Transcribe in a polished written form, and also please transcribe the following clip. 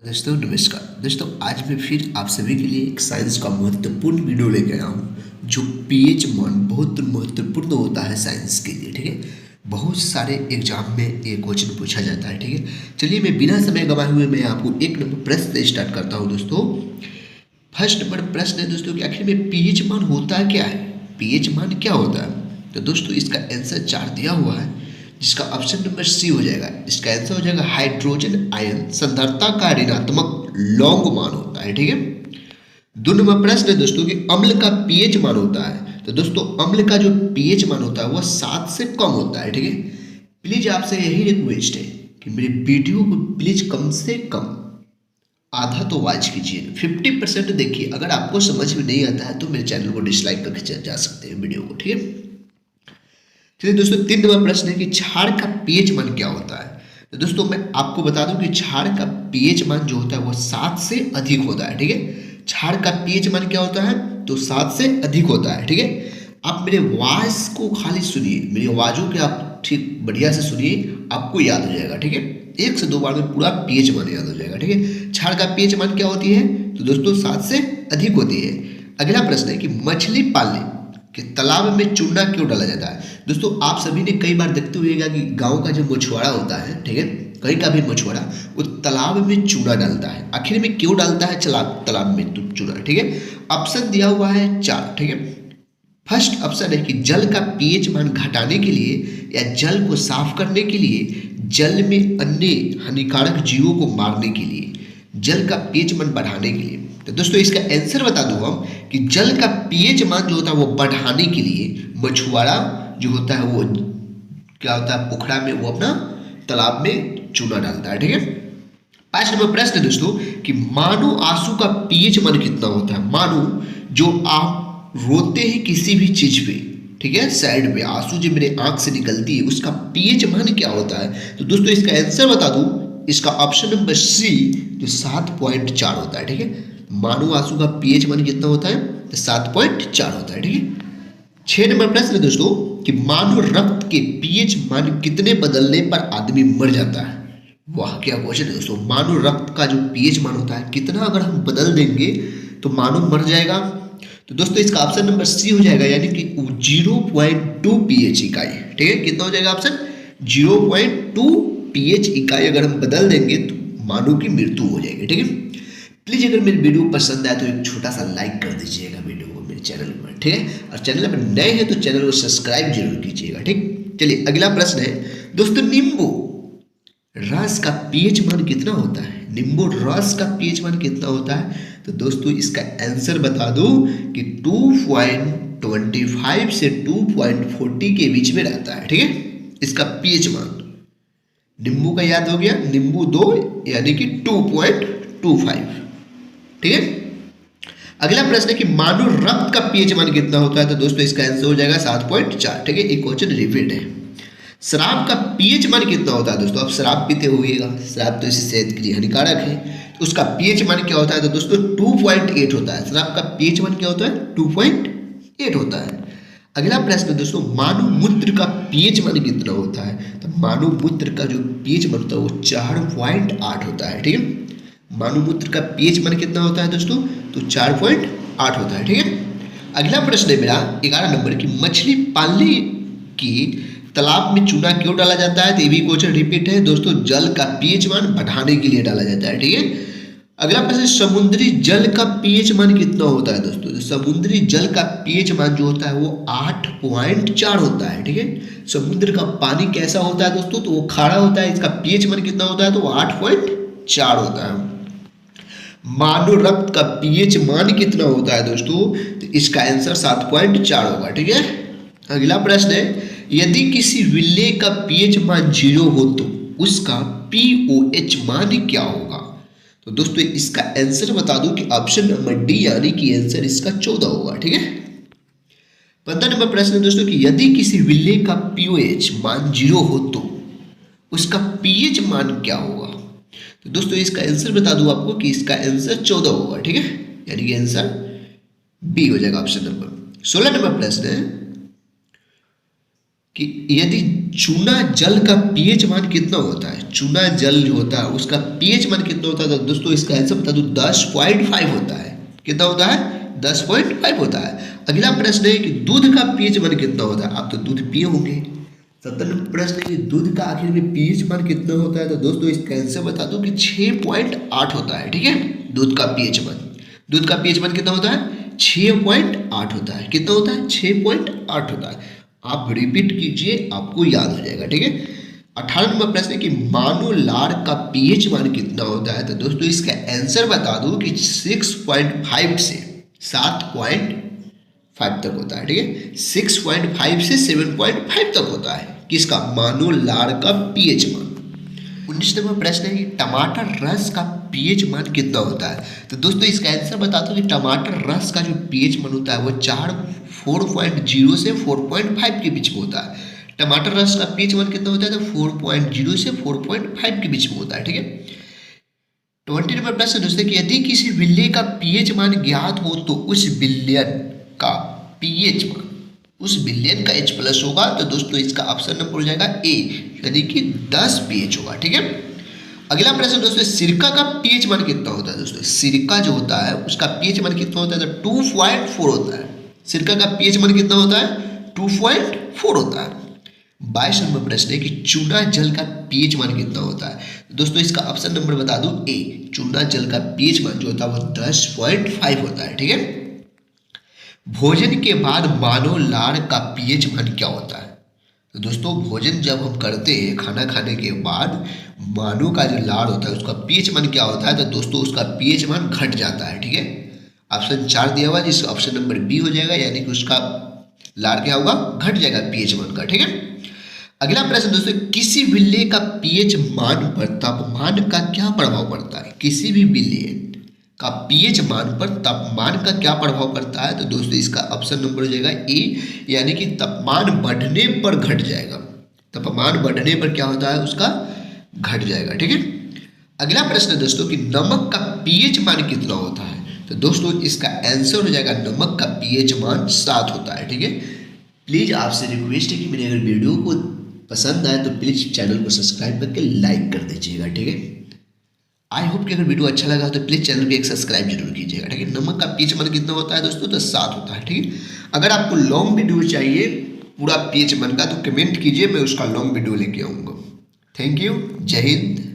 दोस्तों नमस्कार। दोस्तों आज मैं फिर आप सभी के लिए एक साइंस का महत्वपूर्ण वीडियो लेके आया हूँ जो पीएच मान बहुत महत्वपूर्ण होता है साइंस के लिए। ठीक है, बहुत सारे एग्जाम में ये क्वेश्चन पूछा जाता है। ठीक है, चलिए मैं बिना समय गंवाए हुए मैं आपको एक नंबर प्रश्न से स्टार्ट करता हूँ। दोस्तों फर्स्ट नंबर प्रश्न है दोस्तों कि आखिर में पीएच मान होता क्या है, पीएच मान क्या होता है। तो दोस्तों इसका आंसर 4 दिया हुआ है जिसका ऑप्शन नंबर सी हो जाएगा। इसका आंसर हो जाएगा हाइड्रोजन आयन सांद्रता का ऋणात्मक लौंग मान होता है। ठीक है, 2 नंबर प्रश्न है दोस्तों कि अम्ल का पीएच मान होता है। तो दोस्तों अम्ल का जो पीएच मान होता है वह 7 से कम होता है। ठीक है, प्लीज आपसे यही रिक्वेस्ट है कि मेरे वीडियो को प्लीज कम से कम आधा तो वॉच कीजिए, 50% देखिए। अगर आपको समझ में नहीं आता है तो मेरे चैनल को डिसलाइक करके जा सकते हैं वीडियो को। ठीक है, चलिए दोस्तों 3 नंबर प्रश्न है कि क्षार का पीएच मान क्या होता है। तो दोस्तों मैं आपको बता दूं कि क्षार का पीएच मान जो होता है वो 7 से अधिक होता है। ठीक है, क्षार का पीएच मान क्या होता है तो 7 से अधिक होता है। ठीक है, आप मेरे वॉइस को खाली सुनिए, मेरी आवाज़ों के आप ठीक बढ़िया से सुनिए, आपको याद हो जाएगा। ठीक है, 1 से 2 बार में पूरा पीएच मान याद हो जाएगा। ठीक है, क्षार का पीएच मान क्या होती है तो दोस्तों 7 से अधिक होती है। अगला प्रश्न है कि मछली पालने कि तालाब में चूना क्यों डाला जाता है। दोस्तों आप सभी ने कई बार देखते हुएगा कि गांव का जो मछुआरा होता है, ठीक है, कहीं का भी मछुआरा वो तालाब में चूना डालता है। आखिर में क्यों डालता है तालाब में चूना। ठीक है, ऑप्शन दिया हुआ है 4। ठीक है, फर्स्ट ऑप्शन है कि जल का पीएच मान घटाने के लिए या जल को साफ करने के लिए, जल में अन्य हानिकारक जीवों को मारने के लिए, जल का पीएच मान बढ़ाने के लिए। तो दोस्तों इसका आंसर बता दूं हम कि जल का पीएच मान जो होता है वो बढ़ाने के लिए मछुआरा जो होता है वो क्या होता है पोखरा में वो अपना तालाब में चूना डालता है। ठीक है, 5 नंबर प्रश्न है दोस्तों कि मानो आंसू का पीएच मान कितना होता है। मानो जो आप रोते हैं किसी भी चीज पे, ठीक है, साइड पे आंसू जो मेरे आंख से निकलती है उसका पीएच मान क्या होता है। तो दोस्तों इसका आंसर बता दूं, इसका ऑप्शन नंबर सी जो 7.4 होता है। ठीक है, मानो आंसू का पीएच मान कितना होता है तो 7.4 होता है। ठीक है, 6 नंबर प्रश्न है दोस्तों कि मानो रक्त के पीएच मान कितने बदलने पर आदमी मर जाता है। वाह क्या क्वेश्चन है दोस्तों। मानो रक्त का जो पीएच मान होता है कितना अगर हम बदल देंगे तो मानो मर जाएगा। तो दोस्तों इसका ऑप्शन नंबर सी हो जाएगा, यानी कि 0.2 पीएच इकाई। ठीक है, कितना हो जाएगा ऑप्शन 0.2 पीएच इकाई अगर हम बदल देंगे तो मानो की मृत्यु हो जाएगी। ठीक है, प्लीज अगर मेरी वीडियो पसंद आए तो एक छोटा सा लाइक कर दीजिएगा वीडियो को मेरे चैनल पर। ठीक है, और चैनल पर नए हैं तो चैनल को सब्सक्राइब जरूर कीजिएगा। ठीक, चलिए अगला प्रश्न है दोस्तों नींबू रस का पीएच मान कितना होता है। नींबू रस का पीएच मान कितना होता है। तो दोस्तों इसका आंसर बता दूं कि 2.25 से 2.40 के बीच में रहता है। ठीक है, इसका पीएच मान नींबू का याद हो गया, नींबू 2 यानी कि 2.25। ठीक है, अगला प्रश्न है कि मानो रक्त का पीएच मान कितना होता है। तो दोस्तों इसका आंसर हो जाएगा 7.4। ठीक है, एक क्वेश्चन रिपीट है। शराब का पीएच मान कितना होता है। दोस्तों आप शराब पीते होइएगा, शराब तो इसी सेहत के लिए हानिकारक है, तो उसका पीएच मान क्या होता है। तो दोस्तों 2.8 होता है। शराब का पीएच मान क्या होता है 2.8 होता है। अगला प्रश्न दोस्तों मानव मूत्र का पीएच मान कितना होता है। तो मानव मूत्र का जो पीएच मान होता है वो 4.8 होता है। ठीक है, मानव मूत्र का पीएच मान कितना होता है दोस्तों तो 4.8 होता है। ठीक है, अगला प्रश्न है मेरा 11 नंबर की मछली पालने की तालाब में चूना क्यों डाला जाता है। तो ये भी क्वेश्चन रिपीट है दोस्तों, जल का पीएच मान बढ़ाने के लिए डाला जाता है। ठीक है, अगला प्रश्न समुद्री जल का पीएच मान कितना होता है दोस्तों। तो समुद्री जल का पीएच मान जो होता है वो 8.4 होता है। ठीक है, समुद्र का पानी कैसा होता है दोस्तों तो वो खारा होता है, इसका पीएच मान कितना होता है तो वो 8.4 होता है। मानव रक्त का पीएच मान कितना होता है दोस्तों तो इसका आंसर 7.4 होगा। ठीक है, अगला प्रश्न है यदि किसी विलेय का पीएच मान 0 हो तो उसका पीओएच मान क्या होगा। तो दोस्तों इसका आंसर बता दूं कि ऑप्शन नंबर डी यानी कि आंसर इसका 14 होगा। ठीक है, 15 नंबर प्रश्न है दोस्तों कि यदि किसी विलेय का पीओएच मान 0 हो तो उसका पीएच मान क्या होगा। तो दोस्तों इसका आंसर बता दूं आपको कि इसका आंसर 14 होगा। ठीक है, यानी कि आंसर बी हो जाएगा ऑप्शन नंबर। 16 नंबर प्रश्न है कि यदि चूना जल का पीएच मान कितना होता है, चूना जल जो होता है उसका पीएच मान कितना होता है, तो दोस्तों इसका आंसर बता दूं 10.5 होता है। कितना होता है? 10.5 होता है। अगला प्रश्न है कि दूध का पीएच मान कितना होता है। आप तो दूध पिए होंगे। 17 प्रश्न है कि दूध का आखिर में पीएच मान कितना होता है, तो दोस्तों इसका आंसर बता दूं कि 6.8 होता है। ठीक है, दूध का पीएच मान, दूध का पीएच मान कितना होता है? 6.8 होता है। कितना होता है? 6.8 होता है। आप रिपीट कीजिए, आपको याद हो जाएगा। ठीक है, 18 नंबर प्रश्न है कि मानो लार का पीएच मान कितना होता है, तो दोस्तों इसका आंसर बता दूं कि 6.5 से 7.5 तक होता है। ठीक है, 6.5 से 7.5 तक होता है किसका? मानो लार का पीएच मान। 19 नंबर प्रश्न है कि टमाटर रस का पीएच मान कितना होता है, तो दोस्तों इसका आंसर बता दो कि टमाटर रस का जो पीएच मान होता है वो 4.0 से 4.5 के बीच में होता है। टमाटर रस का पीएच मान कितना होता है, तो 4.0 से 4.5 के बीच में होता है। ठीक है, 20 नंबर प्रश्न दोस्तों कि यदि किसी बिल्ली का पीएच मान ज्ञात हो तो उस बिलियन का पीएच मान, उस बिलियन का H प्लस होगा, तो दोस्तों इसका ऑप्शन नंबर हो जाएगा ए, यानी कि 10 पीएच होगा। ठीक है, अगला प्रश्न दोस्तों सिरका का पीएच मान कितना होता है। दोस्तों सिरका जो होता है उसका पीएच मान कितना होता है, तो 2.4 होता है। सिरका का पीएच मान कितना होता है? 2.4 होता है। 22 नंबर प्रश्न है कि चूना जल का पीएच मान कितना होता है, दोस्तों इसका ऑप्शन नंबर बता दूं ए, चूना जल का पीएच मान जो होता है वो 10.5 होता है। ठीक है, भोजन के बाद मानव लार का पीएच मान क्या होता है, तो दोस्तों भोजन जब हम करते हैं खाना खाने के बाद मानव का जो लार होता है उसका पीएच मान क्या होता है, तो दोस्तों उसका पीएच मान घट जाता है। ठीक है, ऑप्शन 4 दिया हुआ जिसका ऑप्शन नंबर बी हो जाएगा, यानी कि उसका लार क्या होगा? घट जाएगा पीएच मान का। ठीक है, अगला प्रश्न दोस्तों किसी बिल्ली का पीएच मान पर तापमान का क्या प्रभाव पड़ता है। किसी भी बिल्ली का पीएच मान पर तापमान का क्या प्रभाव पड़ता है, तो दोस्तों इसका ऑप्शन नंबर हो जाएगा ए, यानी कि तापमान बढ़ने पर घट जाएगा। तापमान बढ़ने पर क्या होता है? उसका घट जाएगा। ठीक है, अगला प्रश्न दोस्तों कि नमक का पीएच मान कितना होता है, तो दोस्तों इसका आंसर हो जाएगा नमक का पीएच मान 7 होता है। ठीक है, प्लीज़ आपसे रिक्वेस्ट है कि मेरे अगर वीडियो को पसंद आए तो प्लीज़ चैनल को सब्सक्राइब करके लाइक कर दीजिएगा। ठीक है, आई होप कि अगर वीडियो अच्छा लगा तो प्लीज़ चैनल पे एक सब्सक्राइब जरूर कीजिएगा। ठीक है, नमक का पीएच मान कितना होता है दोस्तों, तो 7 होता है। ठीक है, अगर आपको लॉन्ग वीडियो चाहिए पूरा पीएच मान का तो कमेंट कीजिए, मैं उसका लॉन्ग वीडियो लेके आऊँगा। थैंक यू, जय हिंद।